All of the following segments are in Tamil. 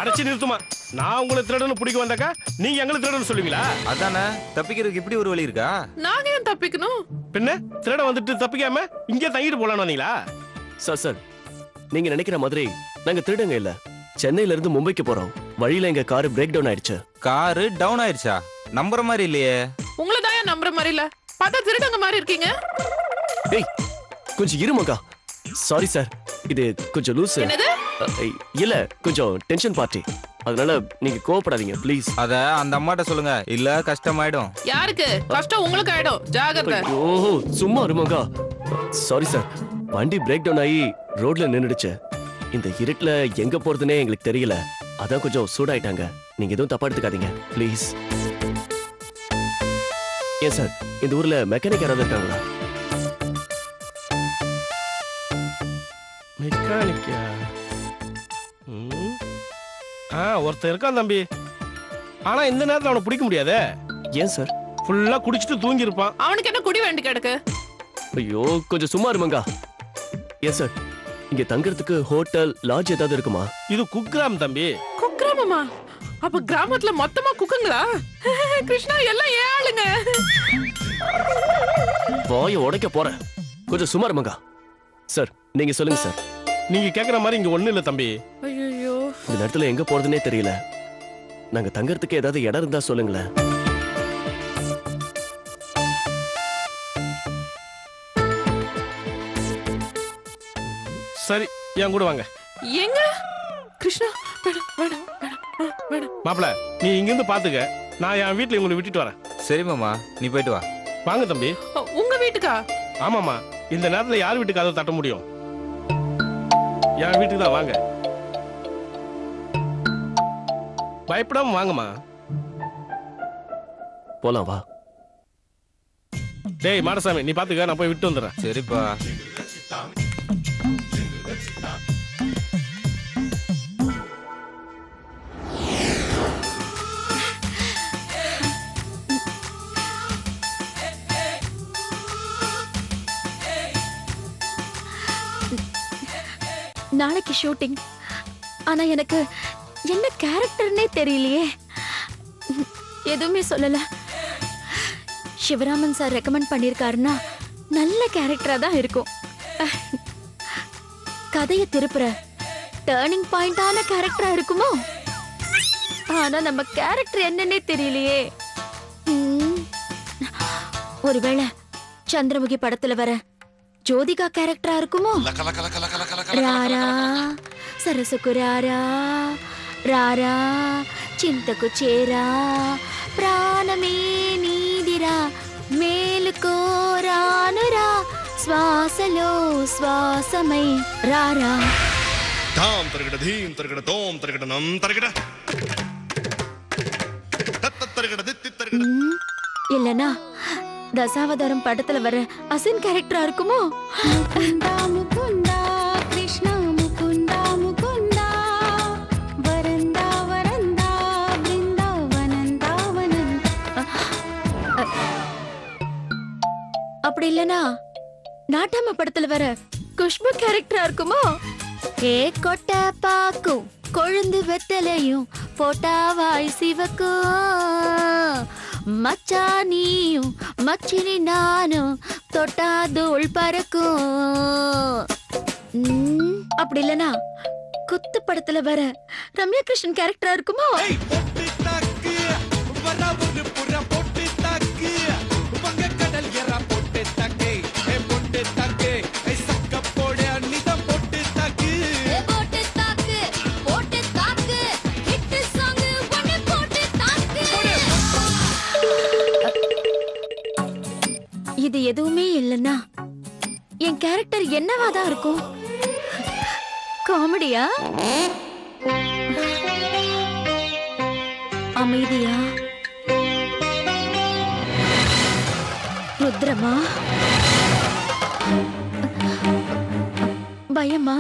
அடைச்சி நிறுத்துமா. நான் உங்களை திருடன்னு பிடிக்க வந்தாக்கா நீங்க எங்களை திருடன்னு சொல்லுவீங்களா? அதானே, தப்பிக்கிறதுக்கு இப்படி ஒரு வழி இருக்கா? நாங்க ஏன் தப்பிக்கணும்? பின்ன திருட வந்துட்டு தப்பிக்காம இங்கே தங்கிட்டு போலான்னு வந்தீங்களா? சார் நீங்க நினைக்கிற மாதிரி நாங்க திருடங்க இல்ல. சென்னையில இருந்து மும்பைக்கு போறோம். வழியில எங்க கார் பிரேக் டவுன் ஆயிடுச்சு. காரு டவுன் ஆயிடுச்சா? நம்புற மாதிரி இல்லையே. உங்களை தான் நம்புற மாதிரி இல்ல, பார்த்தா திருடங்க மாதிரி இருக்கீங்க. ஏய் கொஞ்சம் இருமக்கா. சாரி சார், இது கொஞ்சம் லூஸ். இல்ல கொஞ்சம் டென்ஷன் பார்ட்டி, அதனால நீங்க கோவப்படாதீங்க ப்ளீஸ். அத அந்த அம்மாட்ட சொல்லுங்க, இல்ல கஷ்டமாயிடும். யாருக்கு கஷ்டம்? உங்களுக்கு ஆயிடும், ஜாகிரதை. ஓ சும்மா இருமக்கா. சாரி சார், வண்டி பிரேக் டவுன் ஆகி ரோட்ல நின்னுடுச்சு. இந்த இருட்டுல எங்க போறதுனே எங்களுக்கு தெரியல. அதான் கொஞ்சம் சூடாயிட்டாங்க. நீங்க எதுவும் தப்பா எடுத்துக்காதீங்க ப்ளீஸ். ஏன் சார், இந்த ஊர்ல மெக்கானிக் யாராவது இருக்காங்களா? மெக்கானிக்கா? ஒருத்தர் இருக்கான் தம்பி. ஆனா இந்த நேரத்துல அவனை பிடிக்க முடியாதே. ஏன் சார்? ஃபுல்லா குடிச்சிட்டு தூங்கி இருப்பான். அவனுக்கு என்ன குடி வேண்டி கிடக்கு? ஐயோ கொஞ்சம் சும்மா இருமங்கா. ஏன் சார், இங்க தங்கறதுக்கு ஹோட்டல் லாட்ஜ் ஏதாவது இருக்குமா? இது குக்கிராம் தம்பி. குக்கிராமமா? அப்ப கிராமத்துல மொத்தமா குக்குங்களா? கிருஷ்ணா எல்லாம் ஏழுங்க. வாயை உடைக்க போறேன். கொஞ்சம் சும்மா இருமங்கா. சார் நீங்க சொல்லுங்க சார். நீங்க கேக்குற மாதிரி இங்க ஒண்ணு இல்ல தம்பி. ஐயோ, இந்த நேரத்துல எங்க போறதுனே தெரியல. நாங்க தங்கறதுக்கு ஏதாவது இடம் இருந்தா சொல்லுங்களேன். சரி என் கூட வாங்க. எங்க? கிருஷ்ணா வேணாம் வேணாம் வேணாம். மாப்பிள நீ இங்க இருந்து பாத்துக்க, நான் என் வீட்டுல உங்களை விட்டுட்டு வரேன். சரி மாமா, நீ போயிட்டு வா. வாங்க தம்பி. உங்க வீட்டுக்கா? ஆமாமா, இந்த நேரத்துல யார் வீட்டுக்கு கதவு தட்ட முடியும்? என் வீட்டுக்கு தான் வாங்க. பயப்படாம வாங்கம்மா. போலாம் வா. டேய் மாடசாமி, நீ பாத்துக்க, நான் போய் விட்டு வந்துடுறேன். சரிப்பா. நாளைக்கு ஷூட்டிங். ஆனா எனக்கு என்ன கேரக்டர்னே தெரியலையே. எதுவுமே சொல்லல. சிவராமன் சார் ரெக்கமெண்ட் பண்ணிருக்காருன்னா நல்ல கேரக்டரா தான் இருக்கும். கதையை திருப்புற டர்னிங் பாயிண்டான கேரக்டரா இருக்குமோ? ஆனா நம்ம கேரக்டர் என்னன்னே தெரியலையே. ஒருவேளை சந்திரமுகி படத்துல வர ஜோதிகா கேரக்டரா இருக்குமோ? ராரா సరసకు రారా రారా చింతకు చేరా ప్రాణమే నీదిరా మేలుకో రానురా శ్వాసలో శ్వాసమై రారా தாம் தரகட தீம் தரகட தோம் தரகட நம் தரகட தத்த தரகட தித்தி தரகட. இல்லனா தசாவதாரம் படத்துல வர அசின் கேரக்டரா இருக்குமோ? முகுந்தா முகுந்தா கிருஷ்ணா முகுந்தா முகுந்தா வரந்தா வரந்தா பிருந்தாவனந்தா வனந்தா. அப்படி இல்லனா நாட்டாம படத்துல வர குஷ்பு கேரக்டரா இருக்குமோ? ஏ கொட்ட பாக்கும் கொழுந்து வெத்தலையும் போட்டாவாய் சிவக்கும் மச்சா நீயும் மச்சினி நானும் தொட்டா தூள் பறக்கும். அப்படி இல்லனா குத்து படத்துல வர ரம்யா கிருஷ்ணன் கேரக்டரா இருக்குமோ? இது எதுவுமே இல்லைன்னா என் கேரக்டர் என்னவாதான் இருக்கும்? காமெடியா, அமைதியா, ருத்ரமா, பயமா,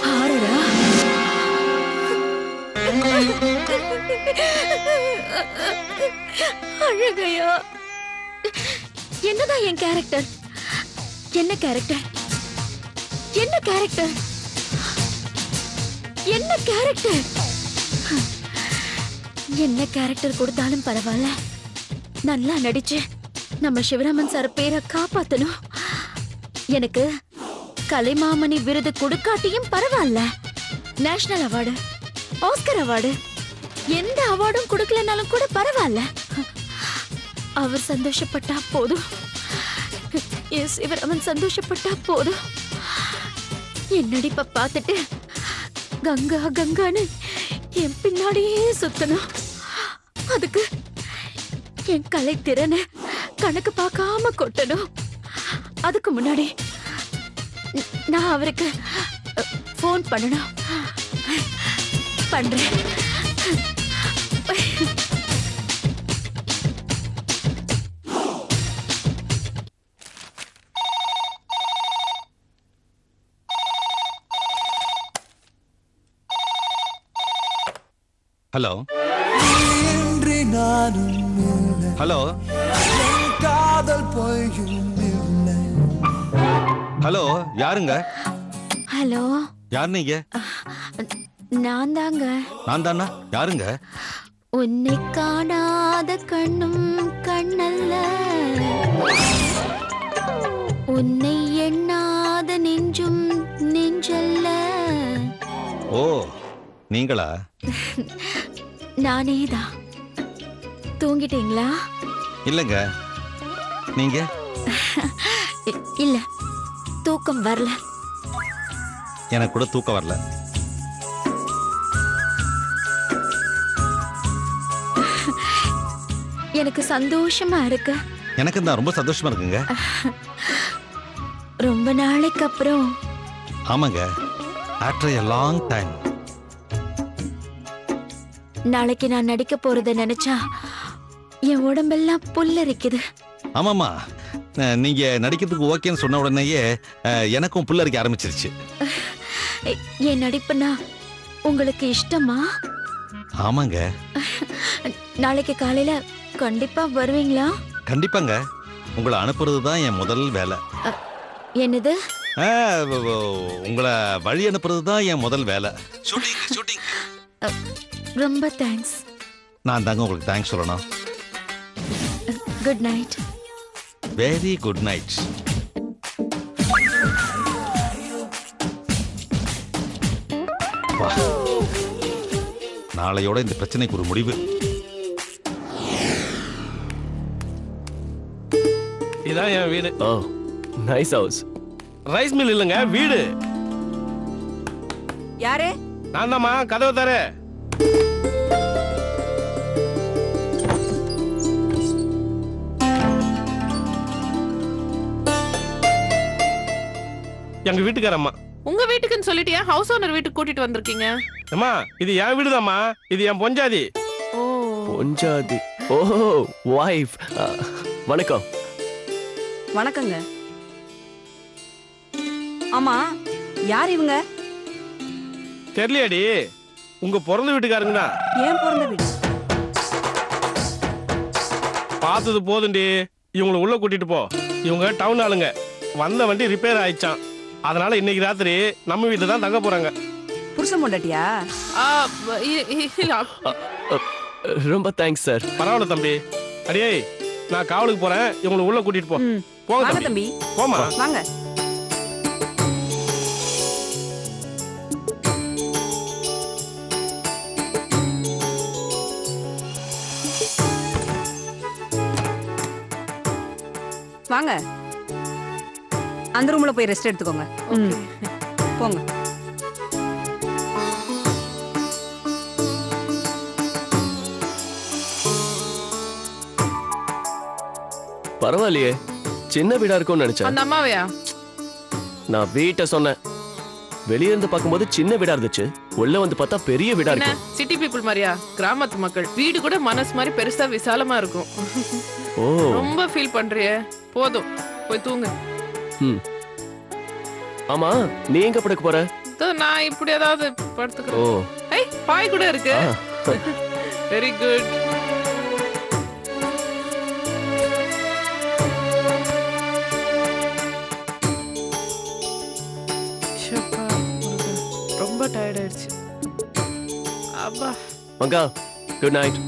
ஹாரரா, அழகையா? என்னதான் என் கேரக்டர்? என்ன கேரக்டர்? என்ன கேரக்டர்? என்ன கேரக்டர்? என்ன கேரக்டர் கொடுத்தாலும் பரவாயில்ல, நல்லா நடிச்சு நம்ம சிவராமன் சார் பேரை காப்பாத்தணும். எனக்கு கலைமாமணி விருது கொடுக்காட்டியும் பரவாயில்ல, நேஷனல் அவார்டு, ஆஸ்கர் அவார்டு, எந்த அவார்டும் கொடுக்கலனாலும் கூட பரவாயில்ல. அவர் சந்தோஷப்பட்டா போதும், என் சிவராமன் சந்தோஷப்பட்டா போதும். என் நடிப்பை பார்த்துட்டு கங்கா கங்கான்னு என் பின்னாடியே சுத்தணும். அதுக்கு என் கலை திறனை கணக்கு பார்க்காம கொட்டணும். அதுக்கு முன்னாடி நான் அவருக்கு ஃபோன் பண்ணணும். பண்றேன். ஹலோ ஹலோ ஹலோ, யாருங்க? ஹலோ, யார் நீங்க? நான் தாங்க. நான் தானா? யாருங்க? உன்னை காணாத கண்ணும் கண்ணல்ல, உன்னை எண்ணாத நெஞ்சும் நெஞ்சல்ல. ஓ, நீங்களா? நானேதான். தூங்கிட்டீங்களா? இல்லங்க, நீங்க? இல்ல, தூக்கம் வரல. எனக்கு கூட தூக்கம் வரல. எனக்கு சந்தோஷமா இருக்கு. எனக்கு தான் ரொம்ப சந்தோஷமா இருக்குங்க. ரொம்ப நாளைக்கு அப்புறம். ஆமாங்க, ஆஃப்டர் எ லாங் டைம். நாளைக்கு நான் நடிக்க போறத நினைச்சா என் உடம்பெல்லாம் புல்லரிக்குது. ஆமாமா, நீங்க நடிக்கிறதுக்கு ஓகேன்னு சொன்ன உடனேயே எனக்கும் புல்லரிக்க ஆரம்பிச்சிருச்சு. என் நடிப்புனா உங்களுக்கு இஷ்டமா? ஆமாங்க. நாளைக்கு காலையில கண்டிப்பா வருவீங்களா? கண்டிப்பாங்க, உங்களை அனுப்புறது தான் என் முதல் வேலை. என்னது? உங்களை வழி அனுப்புறது தான் என் முதல் வேலை. ஷூட்டிங். ரொம்ப தேங்க்ஸ். நான் தாங்க உங்களுக்கு தேங்க்ஸ் சொல்லணும். Good night. Very good night. நாளையோட இந்த பிரச்சனைக்கு ஒரு முடிவு. இதான் என் வீடு. Oh, nice house. Rice mill இல்லைங்க, வீடு. யாரு? நான் தாம்மா, கதவை தர. எங்க வீட்டுக்காரம்மா. உங்க வீட்டுக்குன்னு சொல்லிட்டியா? ஹவுஸ் ஓனர் வீட்டுக்கு கூட்டிட்டு வந்திருக்கீங்க. அம்மா, இது என் வீடுதாம்மா. இது என் பொஞ்சாதி. ஓ, பொஞ்சாதி. ஓ, வைஃப். வணக்கம். வணக்கங்க. ஆமா, யார் இவங்க? தெரியலையாடி, உங்க பிறந்த வீட்டுக்காரங்கண்ணா. ஏன் பிறந்த வீடு? பார்த்தது போதுண்டி, இவங்களை உள்ள கூட்டிட்டு போ. இவங்க டவுன் ஆளுங்க. வந்த வண்டி ரிப்பேர் ஆயிடுச்சான். அதனால இன்னைக்கு ராத்திரி நம்ம வீட்டுல தான் தங்க போறாங்க. புருஷன் பொண்டாட்டியா? ரொம்ப தேங்க்ஸ் சார். பரவாயில்ல தம்பி. அடியே, நான் காவலுக்கு போறேன். இவங்களை உள்ள கூட்டிட்டு போ. போங்க வாங்க தம்பி. தம்பி. போமா. வாங்க. வாங்க, அந்த ரூம்ல போய் ரெஸ்ட் எடுத்துக்கோங்க. போங்க. பரவாயில்லையே, சின்ன வீடா இருக்கும்னு நினைச்சேன். அந்த அம்மாவையா? நான் வீட்டை சொன்னேன். வெளிய இருந்து பார்க்கும்போது சின்ன வீடா இருந்துச்சு, உள்ள வந்து பார்த்தா பெரிய வீடா என்ன இருக்கு. சிட்டி பீப்புள் மாதிரியா? கிராமத்து மக்கள் வீடு கூட மனசு மாதிரி பெருசா விசாலமா இருக்கும். ஓ, ரொம்ப ஃபீல் பண்றியே. போதும், போய் தூங்கு. ஆமா, நீ எங்க படுக்க போற? நான் இப்படி ஏதாவது ஓ, படுத்துக்கிறேன். ஏய், பாய் கூட இருக்கு. Very good. ஷப்பா, ரொம்ப டயர்ட் ஆயிடுச்சு. அப்பா மங்கா குட் நைட்.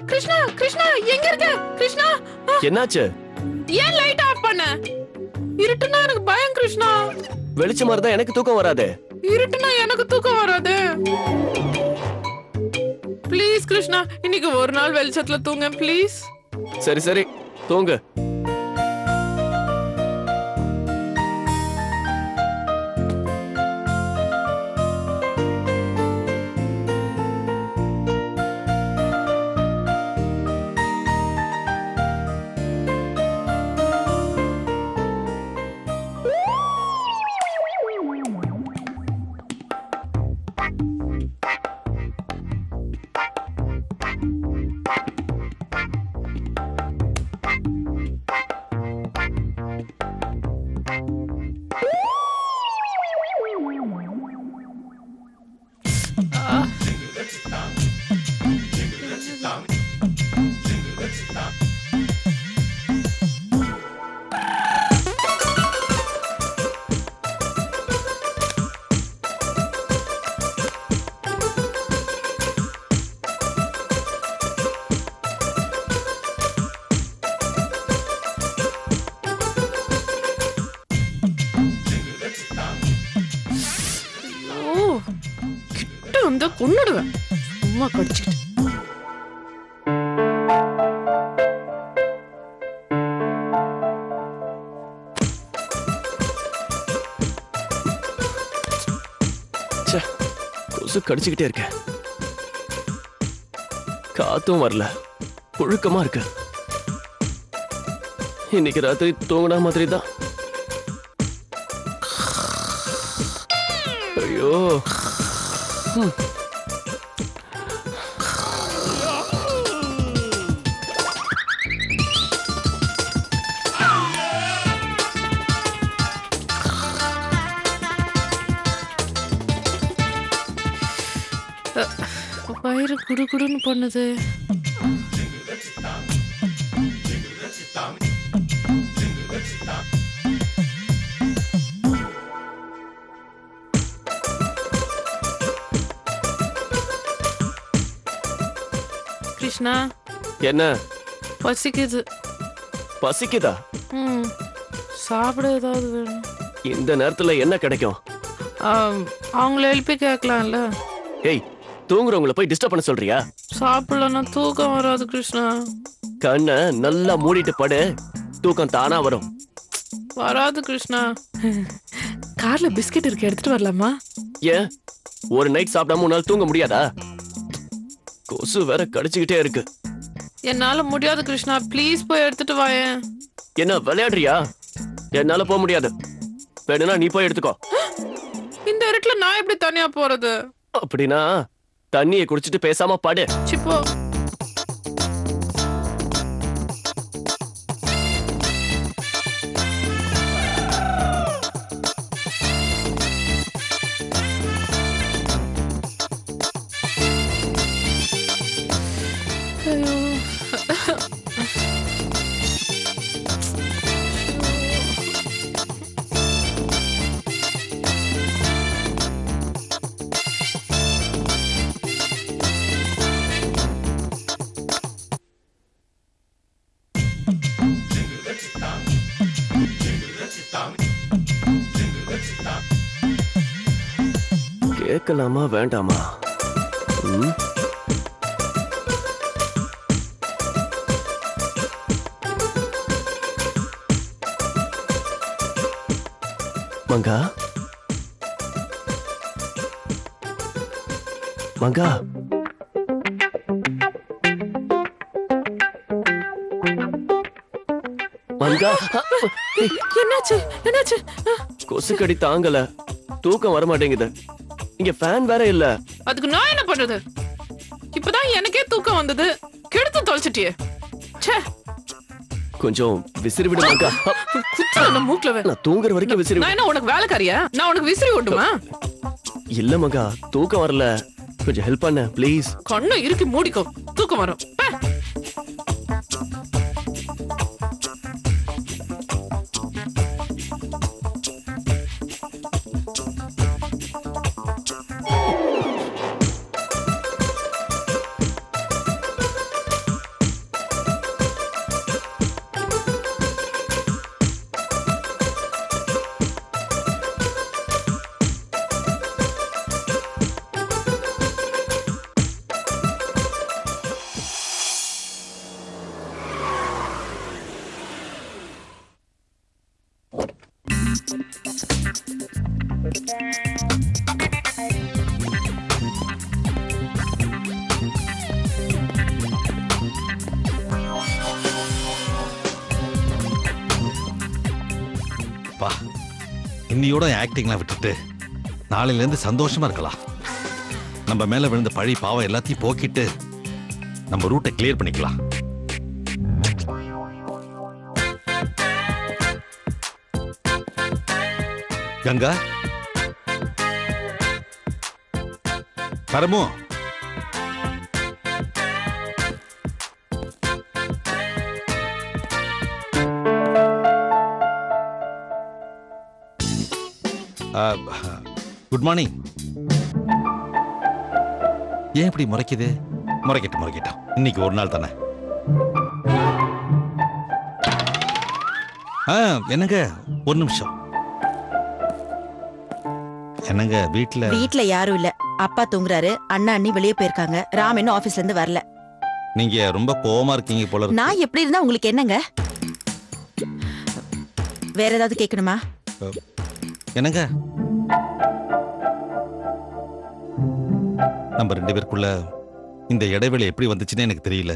கிருஷ்ணா கிருஷ்ணா எங்க இருக்க கிருஷ்ணா? என்னாச்சு? ஏன் லைட் ஆஃப் பண்ண? இருட்டுனா எனக்கு பயம் கிருஷ்ணா. வெளிச்சமா இருந்தா எனக்கு தூக்கம் வராது. இருட்டுனா எனக்கு தூக்கம் வராது. ப்ளீஸ் கிருஷ்ணா, இன்னைக்கு ஒரு நாள் வெளிச்சத்துல தூங்க ப்ளீஸ். சரி சரி தூங்கு. கொன்னுடுவேன் சும்மா கடிச்சிட்டு. கொசு கடிச்சுக்கிட்டே இருக்க, காத்தும் வரல, புழுக்கமா இருக்கு. இன்னைக்கு ராத்திரி தூங்கின மாதிரி தான். ஐயோ வயிறு குடுகுடுன்னு பண்ணுது. கிருஷ்ணா என்ன? பசிக்குது. பசிக்குதா? சாப்பிட ஏதாவது வேணும். இந்த நேரத்துல என்ன கிடைக்கும்? அவங்கள எழுப்பி கேட்கலாம்ல. ஏய், தூங்குறவங்கள போய் டிஸ்டர்ப் பண்ண சொல்றியா? சாப்பிடலன்னா தூக்கம் வராது கிருஷ்ணா. கண்ணை நல்லா மூடிட்டு படு, தூக்கம் தானா வரும். வராது கிருஷ்ணா. கார்ல பிஸ்கெட் இருக்கு, எடுத்துட்டு வரலாமா? ஏன் ஒரு நைட் சாப்பிடாம உன்னால தூங்க முடியாதா? கொசு வேற கடிச்சுக்கிட்டே இருக்கு. என்னால முடியாது கிருஷ்ணா, ப்ளீஸ் போய் எடுத்துட்டு வாயேன். என்ன விளையாடுறியா? என்னால போக முடியாது, வேணும்னா நீ போய் எடுத்துக்கோ. இந்த இருட்டுல நான் எப்படி தனியா போறது? அப்படின்னா தண்ணியை குடிச்சிட்டு பேசாம படு. சிப்போ கேட்கலாமா வேண்டாமா? மங்கா மங்கா மங்கா, என்னாச்சு என்னாச்சு? கொசுக்கடி தாங்கல, தூக்கம் வர மாட்டேங்குது. இங்க ஃபேன் வேற இல்ல. அதுக்கு நான் என்ன பண்றது? இப்பதான் எனக்கே தூக்கம் வந்தது, கெடுத்து தொலைச்சிட்டியே. கொஞ்சம் விசிறி விடு மங்கா. மூக்குல நான் தூங்குற வரைக்கும் விசிறி. நான் என்ன உனக்கு வேலைக்காரியா? நான் உனக்கு விசிறி ஓட்டுமா? இல்ல மங்கா, தூக்கம் வரல, கொஞ்சம் ஹெல்ப் பண்ண ப்ளீஸ். கண்ணை இறுக்கி மூடிக்கோ, தூக்கம் வரும். பா, இன்னியோட ஆக்டிங்லாம் விட்டுட்டு நாளையில இருந்து சந்தோஷமா இருக்கலாம். நம்ம மேல விழுந்த பழி பாவம் எல்லாத்தையும் போக்கிட்டு நம்ம ரூட்டை கிளியர் பண்ணிக்கலாம். Ganga, Paramu, good morning. ஏன் இப்படி முறைக்குது? முறைக்கட்டும். இன்னைக்கு ஒரு நாள் தானே. என்னங்க ஒரு நிமிஷம். என்னங்க வீட்ல யாரும் இல்ல. அப்பா தூங்குறாரு, அண்ணா அண்ணி வெளியே போயிருக்காங்க. ராம் இன்னும் ஆபீஸ்ல இருந்து வரல. நீங்க ரொம்ப கோவமா இருக்கீங்க போல இருக்கு. நான் எப்படி இருந்தா உங்களுக்கு என்னங்க? வேற ஏதாவது கேட்கணுமா? என்னங்க நம்ம 2 பேருக்குள்ள இந்த இடைவெளி எப்படி வந்துச்சுன்னு எனக்கு தெரியல.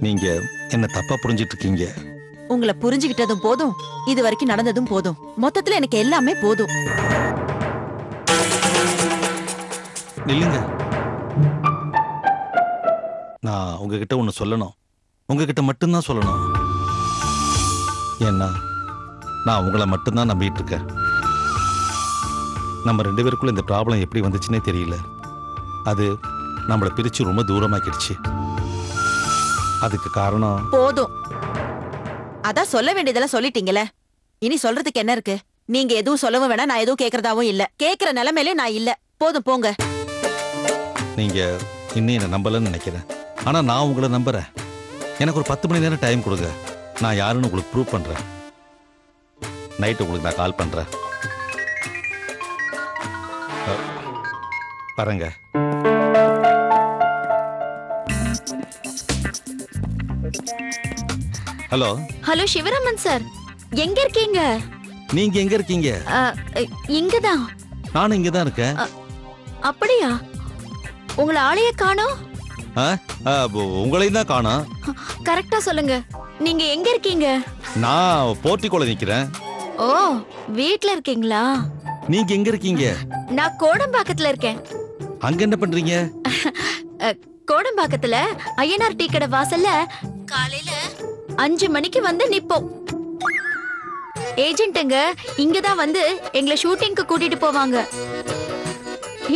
நீங்க என்ன தப்பா புரிஞ்சிட்டு இருக்கீங்க. உங்களை புரிஞ்சுக்கிட்டதும் போதும், இது வரைக்கும் நடந்ததும் போதும். மொத்தத்துல எனக்கு எல்லாமே போதும். நில்லுங்க. நான் உங்ககிட்ட ஒண்ணு சொல்லணும். உங்ககிட்ட மட்டும்தான் சொல்லணும். ஏன்னா நான் உங்களை மட்டும்தான் நம்பிட்டு இருக்கேன். நம்ம 2 பேருக்குள்ள இந்த ப்ராப்ளம் எப்படி வந்துச்சுன்னே தெரியல. அது நம்மளை பிரிச்சு ரொம்ப தூரமாக்கிடுச்சு. அதுக்கு காரணம் போதும். அதான் சொல்ல வேண்டியதெல்லாம் சொல்லிட்டீங்கல. இனி சொல்றதுக்கு என்ன இருக்கு? நீங்க எதுவும் சொல்லவும் வேணாம், நான் எதுவும் கேக்குறதாவும் இல்ல. கேக்குற நிலைமையில நான் இல்ல. போதும் போங்க. நீங்க இன்னும் என்ன நம்பலன்னு நினைக்கிறேன். ஆனா நான் உங்களை நம்புறேன். எனக்கு ஒரு 10 மணி நேரம் டைம் கொடுங்க. நான் யாருன்னு உங்களுக்கு ப்ரூவ் பண்றேன். நைட் உங்களுக்கு நான் கால் பண்றேன். பாருங்க. ஹலோ சிவராமன் சார், எங்க இருக்கீங்க? நீங்க எங்க இருக்கீங்க? இங்கதான். நானும் இங்கதான் இருக்கேன். அப்படியா? உங்களை ஆளைய காணோம். உங்களையும் தான் காணோம். கரெக்டா சொல்லுங்க, நீங்க எங்க இருக்கீங்க? நான் போர்ட்டிகோல நிக்கிறேன். ஓ, வீட்ல இருக்கீங்களா? நீங்க எங்க இருக்கீங்க? நான் கோடம்பாக்கத்துல இருக்கேன். அங்க என்ன பண்றீங்க? கோடம்பாக்கத்துல ஐயனார் டீ கடை வாசல்ல காலையில 5 மணிக்கு வந்து நிப்போம். ஏஜென்ட்டுங்க இங்கதான் வந்து எங்களை ஷூட்டிங்க்கு கூட்டிட்டு போவாங்க.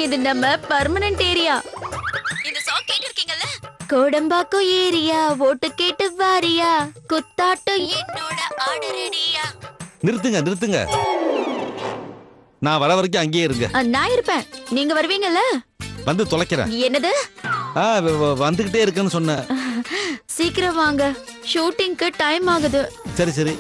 இது நம்ம பர்மனன்ட் ஏரியா. இந்த சாங் கேட்டிருக்கீங்கல்ல? கோடம்பாக்கம் ஏரியா, ஓட்டு கேட்டு வாரியா, குத்தாட்டம் என்னோட ஆடரடியா. நிறுத்துங்க. நான் வர வரைக்கும் அங்கேயே இருங்க. நான் இருப்பேன். நீங்க வருவீங்கல்ல? வந்து தொலைக்கிறேன். என்னது? வந்துகிட்டே இருக்குன்னு சொன்னேன். சீக்கிரம் வாங்க, ஷூட்டிங்க்கு டைம் ஆகுது. சரி.